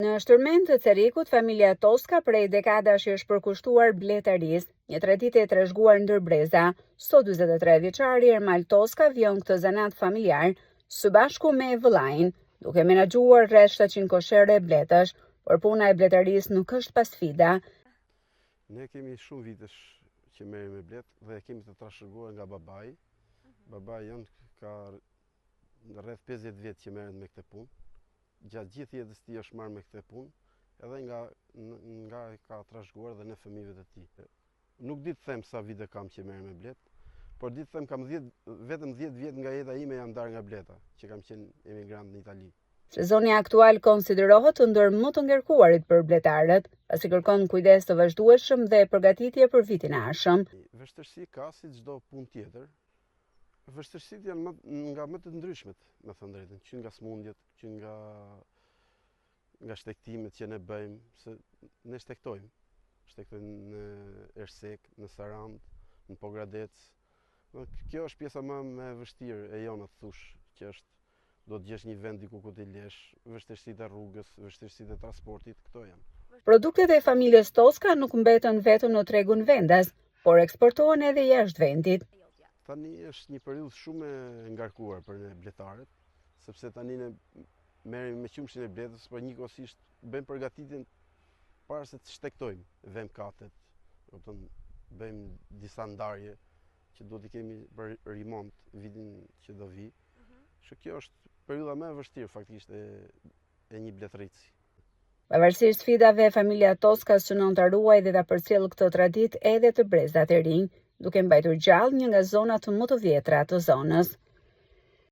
Në shtërmend të Cerikut, familja Toska prej dekadash është përkushtuar bletarisë, një traditë e trashëguar ndër breza. Sot 43 vjeçari Ermal Toska vjon këtë zanat familjar së bashku me vëllain, duke menaxhuar rreth 700 koshere bletësh, por puna e bletarisë nuk është pa sfida. Ne kemi shumë vitesh që merrem me bletë dhe kemi të trashëguar nga babai. Babai jon ka rreth 50 vjet që merret me këtë punë. Gjatë gjithë jetës tij është marrë me këtë punë, edhe nga ka trashëguar dhe në fëmijëve të tij. Nuk di të them sa vite kam që merrem me bletë, por di të them kam vetëm 10 vjet nga jeta ime jam ndarë nga bleta, që kam qenë emigrant në Itali. Sezoni aktual konsiderohet ndër më të ngarkuarit për bletarët, pasi kërkon kujdes të vazhdueshëm dhe përgatitje për vitin e ardhshëm. Vështirësi ka si çdo punë tjetër. Vështirësitë janë nga më të ndryshmet, me thënë drejtën, që nga smundjet, që nga shtektimet që ne bëjmë, se ne shtektojmë në Ersek, në Sarand, në Pogradec. Kjo është pjesa më e vështirë e jona të thush, që është do të gjesh një vend diku ku t'i lesh, vështirësitë e rrugës, vështirësitë e transportit, këto janë. Produktet e familjes Toska nuk mbetën vetëm në tregun vendas, por eksportohen edhe jashtë vendit. Tani është një periudhë shumë e ngarkuar për ne bletarët, sepse tani ne merrem me qumshin e bletës, por njëkohësisht bëjmë përgatitjen para se të shtektojmë vemkatet, bëjmë disa ndarje që do t'i kemi për rimont vitin që do vi. Kjo është periudha më e vështirë faktikisht e një bletërici. Pavarësisht sfidave, familja Toska synon ta ruajë dhe ta përcjellë këtë traditë edhe të brezat e rinj, duke mbajtur gjallë një nga zonat më të vjetra të zonës.